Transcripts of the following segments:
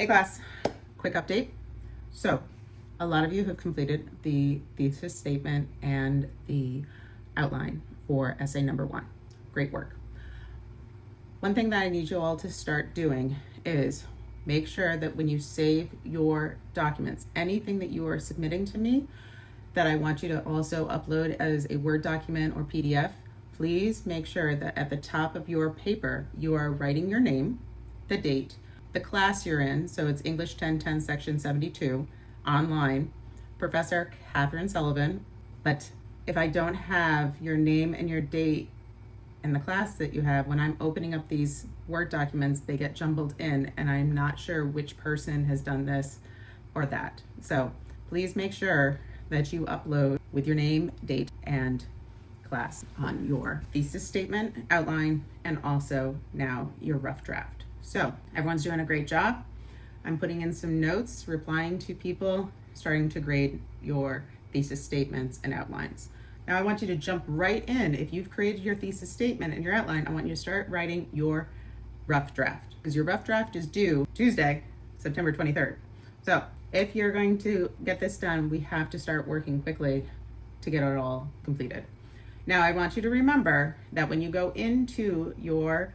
Hey class, quick update. So, a lot of you have completed the thesis statement and the outline for essay number 1. Great work. One thing that I need you all to start doing is make sure that when you save your documents, anything that you are submitting to me, that I want you to also upload as a Word document or PDF, please make sure that at the top of your paper, you are writing your name, the date, the class you're in, so it's English 1010 section 72, online, Professor Catherine Sullivan. But if I don't have your name and your date and the class that you have, when I'm opening up these Word documents, they get jumbled in and I'm not sure which person has done this or that. So please make sure that you upload with your name, date, and class on your thesis statement, outline, and also now your rough draft. So everyone's doing a great job. I'm putting in some notes, replying to people, starting to grade your thesis statements and outlines. Now I want you to jump right in. If you've created your thesis statement and your outline, I want you to start writing your rough draft, because your rough draft is due Tuesday, September 23rd. So if you're going to get this done, we have to start working quickly to get it all completed. Now I want you to remember that when you go into your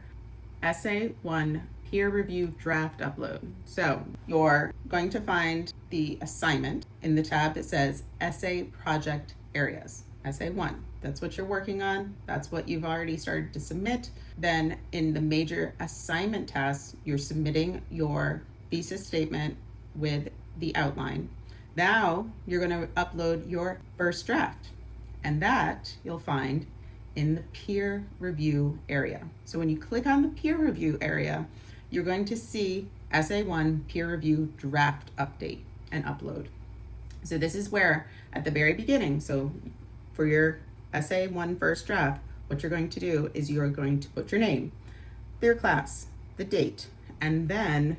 Essay 1 peer review draft upload, so you're going to find the assignment in the tab that says Essay Project Areas. Essay 1, that's what you're working on. That's what you've already started to submit. Then in the major assignment tasks, you're submitting your thesis statement with the outline. Now you're going to upload your first draft, and that you'll find in the peer review area. So when you click on the peer review area, you're going to see Essay 1 peer review draft update and upload. So this is where at the very beginning, so for your Essay 1 first draft, what you're going to do is you're going to put your name, your class, the date, and then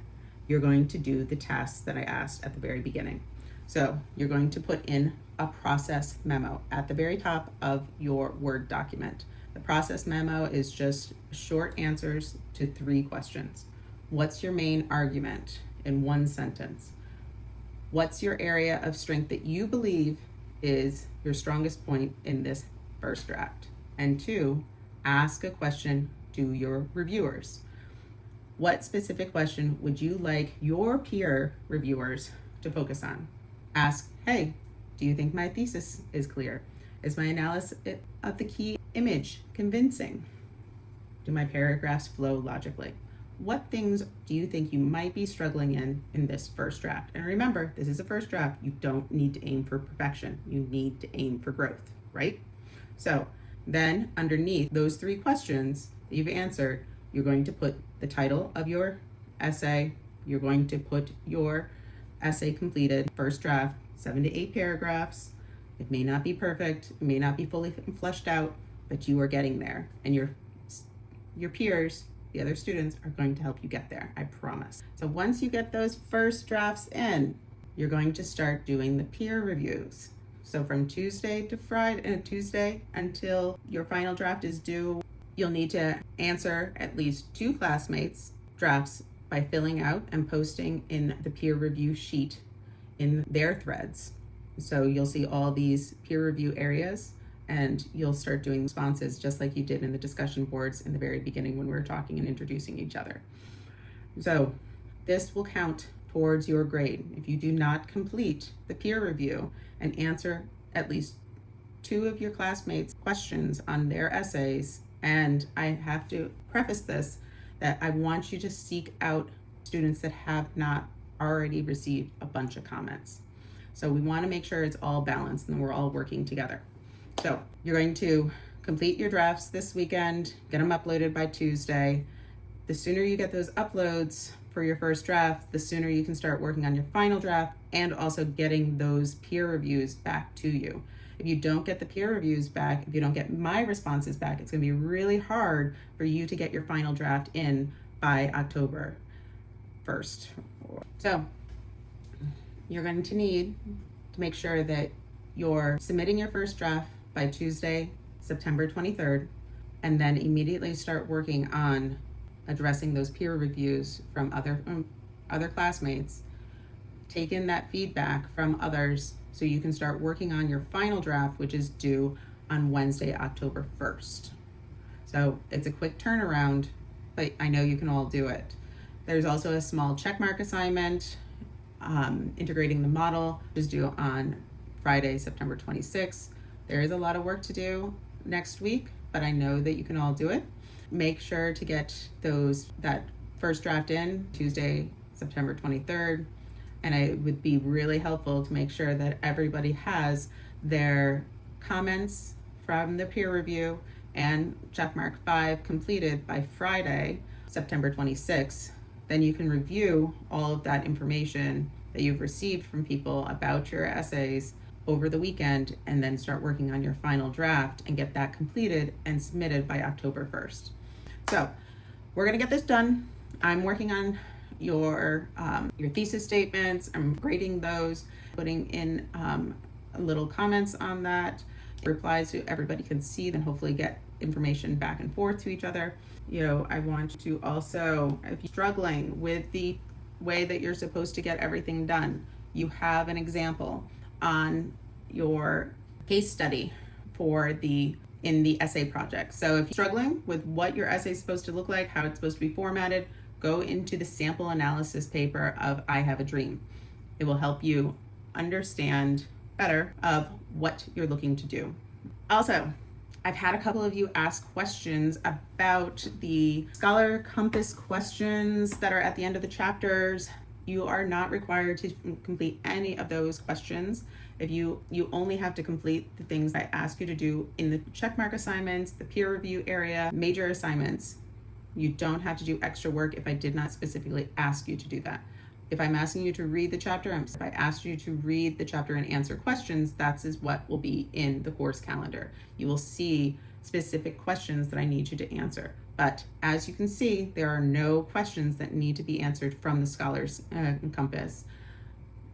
you're going to do the tasks that I asked at the very beginning. So you're going to put in a process memo at the very top of your Word document. The process memo is just short answers to 3 questions. What's your main argument in 1 sentence? What's your area of strength that you believe is your strongest point in this first draft? And 2, ask a question to your reviewers. What specific question would you like your peer reviewers to focus on? Ask, hey, do you think my thesis is clear? Is my analysis of the key image convincing? Do my paragraphs flow logically? What things do you think you might be struggling in this first draft? And remember, this is a first draft. You don't need to aim for perfection. You need to aim for growth, right? So then underneath those 3 questions that you've answered, you're going to put the title of your essay. You're going to put your essay completed, first draft, 7 to 8 paragraphs. It may not be perfect, it may not be fully fleshed out, but you are getting there. And your peers, the other students, are going to help you get there, I promise. So once you get those first drafts in, you're going to start doing the peer reviews. So from Tuesday until your final draft is due, you'll need to answer at least 2 classmates' drafts by filling out and posting in the peer review sheet in their threads. So you'll see all these peer review areas and you'll start doing responses just like you did in the discussion boards in the very beginning when we were talking and introducing each other. So this will count towards your grade. If you do not complete the peer review and answer at least 2 of your classmates' questions on their essays, and I have to preface this, that I want you to seek out students that have not already received a bunch of comments. So we want to make sure it's all balanced and we're all working together. So you're going to complete your drafts this weekend, get them uploaded by Tuesday. The sooner you get those uploads for your first draft, the sooner you can start working on your final draft and also getting those peer reviews back to you. If you don't get the peer reviews back, if you don't get my responses back, it's going to be really hard for you to get your final draft in by October 1st. So you're going to need to make sure that you're submitting your first draft by Tuesday, September 23rd, and then immediately start working on addressing those peer reviews from other other classmates, take in that feedback from others so you can start working on your final draft, which is due on Wednesday, October 1st. So it's a quick turnaround, but I know you can all do it. There's also a small checkmark assignment, integrating the model, is due on Friday, September 26th. There is a lot of work to do next week, but I know that you can all do it. Make sure to get that first draft in Tuesday, September 23rd. And it would be really helpful to make sure that everybody has their comments from the peer review and checkmark 5 completed by Friday, September 26th. Then you can review all of that information that you've received from people about your essays over the weekend, and then start working on your final draft and get that completed and submitted by October 1st. So we're gonna get this done. I'm working on your thesis statements. I'm grading those, putting in little comments on that, replies so everybody can see, then hopefully get information back and forth to each other. I want to also, if you're struggling with the way that you're supposed to get everything done, you have an example on your case study in the essay project. So if you're struggling with what your essay is supposed to look like, how it's supposed to be formatted, go into the sample analysis paper of I Have a Dream. It will help you understand better of what you're looking to do. Also, I've had a couple of you ask questions about the Scholar Compass questions that are at the end of the chapters. You are not required to complete any of those questions. If you only have to complete the things I ask you to do in the checkmark assignments, the peer review area, major assignments. You don't have to do extra work if I did not specifically ask you to do that. If I'm asking you to read the chapter, if I asked you to read the chapter and answer questions, that is what will be in the course calendar. You will see specific questions that I need you to answer. But as you can see, there are no questions that need to be answered from the Scholars Compass.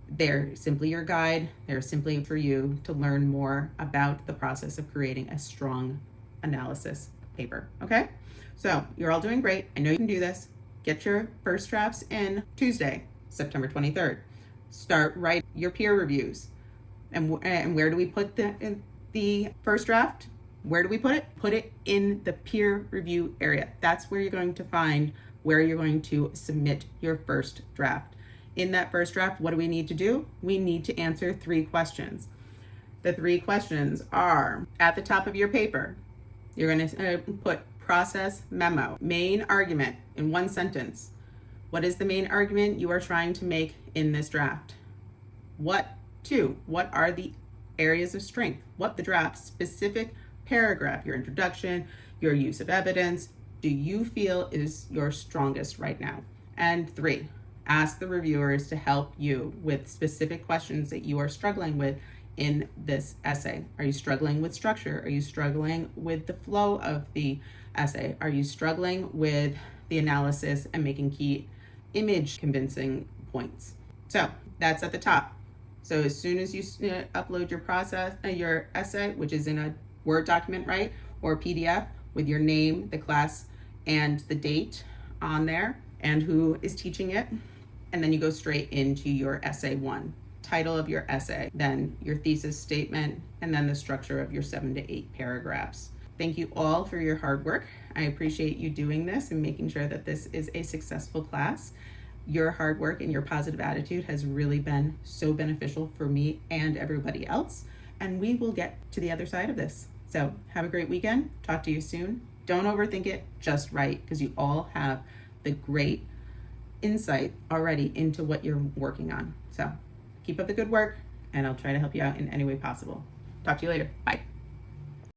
They're simply your guide. They're simply for you to learn more about the process of creating a strong analysis paper, okay? So you're all doing great. I know you can do this. Get your first drafts in Tuesday, September 23rd. Start writing your peer reviews. And where do we put the first draft? Where do we put it? Put it in the peer review area. That's where you're going to find where you're going to submit your first draft. In that first draft, what do we need to do? We need to answer 3 questions. The 3 questions are at the top of your paper. You're going to put process memo, main argument in 1 sentence. What is the main argument you are trying to make in this draft? What are the areas of strength? What the draft specific paragraph, your introduction, your use of evidence, do you feel is your strongest right now? And 3, ask the reviewers to help you with specific questions that you are struggling with in this essay. Are you struggling with structure? Are you struggling with the flow of the essay? Are you struggling with the analysis and making key image convincing points? So that's at the top. So as soon as you upload your essay, which is in a Word document, right? Or PDF with your name, the class, and the date on there and who is teaching it. And then you go straight into your essay 1, title of your essay, then your thesis statement, and then the structure of your 7 to 8 paragraphs. Thank you all for your hard work. I appreciate you doing this and making sure that this is a successful class. Your hard work and your positive attitude has really been so beneficial for me and everybody else. And we will get to the other side of this. So have a great weekend. Talk to you soon. Don't overthink it, just write, because you all have the great insight already into what you're working on. So keep up the good work, and I'll try to help you out in any way possible. Talk to you later. Bye.